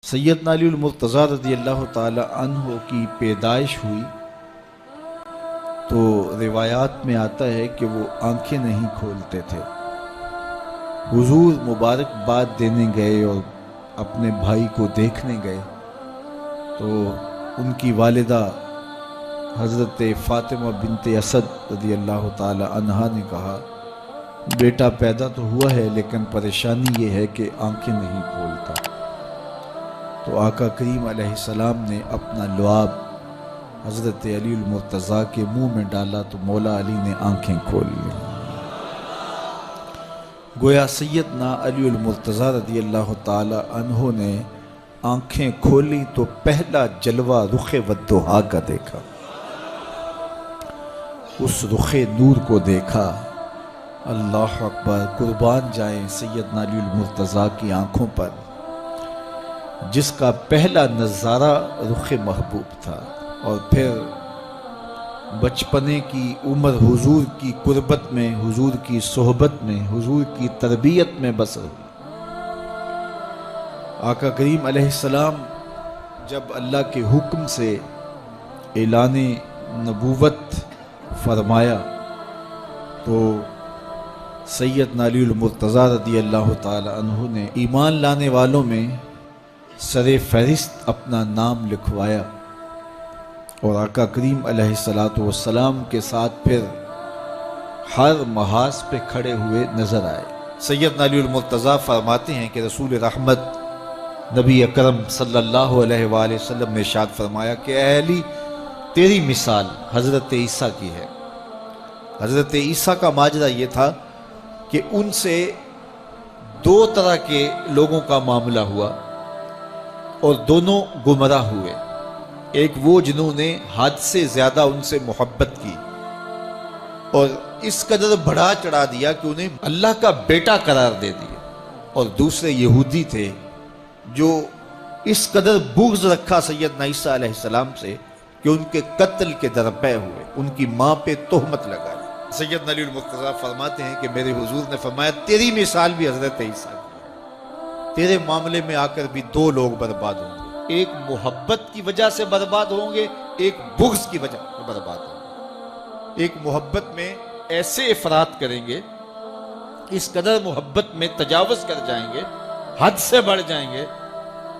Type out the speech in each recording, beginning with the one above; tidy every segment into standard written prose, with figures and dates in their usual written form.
سیدنا علی المرتضیٰ رضی اللہ تعالی عنہ کی پیدائش ہوئی تو روایات میں آتا ہے کہ وہ آنکھیں نہیں کھولتے تھے۔ حضور مبارکباد دینے گئے اور اپنے بھائی کو دیکھنے گئے تو ان کی والدہ حضرت فاطمہ بنت اسد رضی اللہ تعالی عنہا نے کہا، بیٹا پیدا تو ہوا ہے لیکن پریشانی یہ ہے کہ آنکھیں نہیں کھولتا۔ تو آقا کریم علیہ السلام نے اپنا لعاب حضرت علی المرتضیٰ کے منہ میں ڈالا تو مولا علی نے آنکھیں کھول لی۔ گویا سیدنا علی المرتضیٰ رضی اللہ تعالی عنہ نے آنکھیں کھولی تو پہلا جلوہ رخ والضحیٰ کا دیکھا۔ اس رخ نور کو دیکھا۔ اللہ اکبر، قربان جائیں سیدنا علی المرتضیٰ کی آنکھوں پر، جس کا پہلا نظارہ رخ محبوب تھا، اور پھر بچپنے کی عمر حضور کی قربت میں، حضور کی صحبت میں، حضور کی تربیت میں بسر ہوئی۔ آقا کریم علیہ السلام جب اللہ کے حکم سے اعلان نبوت فرمایا تو سیدنا علی المرتضیٰ رضی اللہ تعالی عنہ نے ایمان لانے والوں میں سر فہرست اپنا نام لکھوایا، اور آقا کریم علیہ السلام کے ساتھ پھر ہر محاذ پہ کھڑے ہوئے نظر آئے۔ سیدنا علی المرتضیٰ فرماتے ہیں کہ رسول رحمت نبی اکرم صلی اللہ علیہ وآلہ وسلم نے ارشاد فرمایا کہ اے علی، تیری مثال حضرت عیسیٰ کی ہے۔ حضرت عیسیٰ کا ماجرا یہ تھا کہ ان سے دو طرح کے لوگوں کا معاملہ ہوا اور دونوں گمراہ ہوئے۔ ایک وہ جنہوں نے حد سے زیادہ ان سے محبت کی اور اس قدر بڑھا چڑھا دیا کہ انہیں اللہ کا بیٹا قرار دے دیا، اور دوسرے یہودی تھے جو اس قدر بغض رکھا سیدنا عیسیٰ علیہ السلام سے کہ ان کے قتل کے درپے ہوئے، ان کی ماں پہ تہمت لگائی۔ سیدنا علی المرتضیٰ فرماتے ہیں کہ میرے حضور نے فرمایا تیری مثال بھی حضرت عیسیٰ کی ہے۔ تیرے معاملے میں آ کر بھی دو لوگ برباد ہوں گے، ایک محبت کی وجہ سے برباد ہوں گے، ایک بغض کی وجہ سے برباد ہوں گے۔ ایک محبت میں ایسے افراط کریں گے، اس قدر محبت میں تجاوز کر جائیں گے، حد سے بڑھ جائیں گے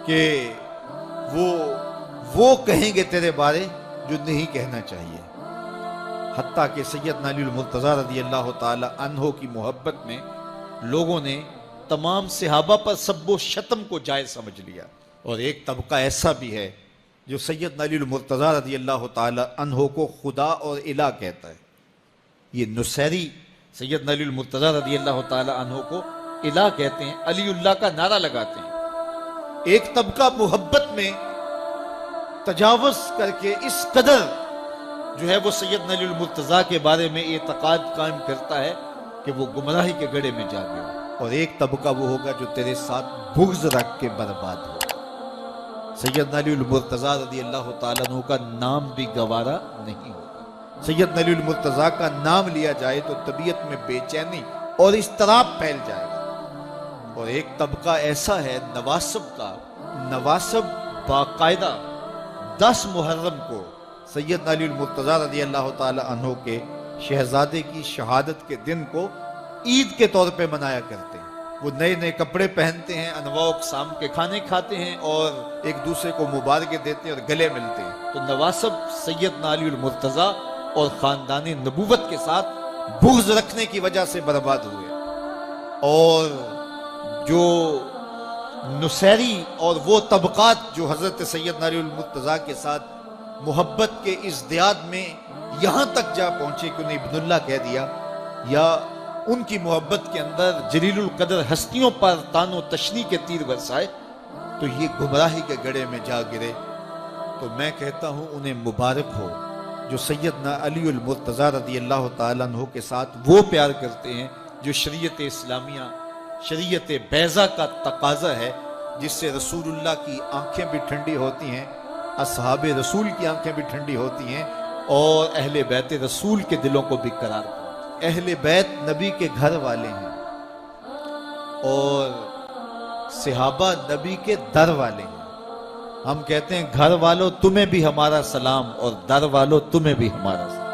کہ وہ کہیں گے تیرے بارے جو نہیں کہنا چاہیے۔ حتیٰ کہ سیدنا علی المرتضیٰ رضی اللہ تعالی عنہ کی محبت میں لوگوں نے تمام صحابہ پر سب و شتم کو جائز سمجھ لیا، اور ایک طبقہ ایسا بھی ہے جو سیدنا علی المرتضیٰ رضی اللہ تعالی عنہ کو خدا اور الہ کہتا ہے۔ یہ نصیری سیدنا علی المرتضیٰ رضی اللہ تعالی عنہ کو الہ کہتے ہیں، علی اللہ کا نعرہ لگاتے ہیں۔ ایک طبقہ محبت میں تجاوز کر کے اس قدر جو ہے وہ سیدنا علی المرتضیٰ کے بارے میں اعتقاد قائم کرتا ہے کہ وہ گمراہی کے گڑھے میں جا گیا، اور ایک طبقہ وہ ہوگا جو تیرے ساتھ بغض رکھ کے برباد ہوگا۔ سیدنا علی المرتضیٰ رضی اللہ تعالیٰ عنہ کا نام بھی گوارا نہیں ہوگا۔ سیدنا علی المرتضیٰ کا نام لیا جائے تو طبیعت میں بے چینی اور اضطراب پھیل جائے گا۔ اور ایک طبقہ ایسا ہے نواسب کا، نواسب باقاعدہ 10 محرم کو سیدنا علی المرتضیٰ رضی اللہ تعالی عنہ کے شہزادے کی شہادت کے دن کو عید کے طور پہ منایا کرتے ہیں۔ وہ نئے نئے کپڑے پہنتے ہیں، انواع و اقسام کے کھانے کھاتے ہیں، اور ایک دوسرے کو مبارکیں دیتے ہیں اور گلے ملتے ہیں۔ تو نواسب سیدنا علی المرتضیٰ اور خاندان نبوت کے ساتھ بغض رکھنے کی وجہ سے برباد ہوئے، اور جو نصیری اور وہ طبقات جو حضرت سیدنا علی المرتضیٰ کے ساتھ محبت کے ازدیاد میں یہاں تک جا پہنچے کہ انہیں ابن اللہ کہہ دیا، یا ان کی محبت کے اندر جلیل القدر ہستیوں پر تان و تشنی کے تیر برسائے، تو یہ گمراہی کے گڑھے میں جا گرے۔ تو میں کہتا ہوں انہیں مبارک ہو جو سیدنا علی المرتضیٰ رضی اللہ تعالیٰ عنہ کے ساتھ وہ پیار کرتے ہیں جو شریعت اسلامیہ، شریعت بیضا کا تقاضا ہے، جس سے رسول اللہ کی آنکھیں بھی ٹھنڈی ہوتی ہیں، اصحاب رسول کی آنکھیں بھی ٹھنڈی ہوتی ہیں، اور اہل بیت رسول کے دلوں کو بھی قرار پاتے ہیں۔ اہل بیت نبی کے گھر والے ہیں، اور صحابہ نبی کے در والے ہیں۔ ہم کہتے ہیں گھر والوں تمہیں بھی ہمارا سلام اور در والوں تمہیں بھی ہمارا سلام.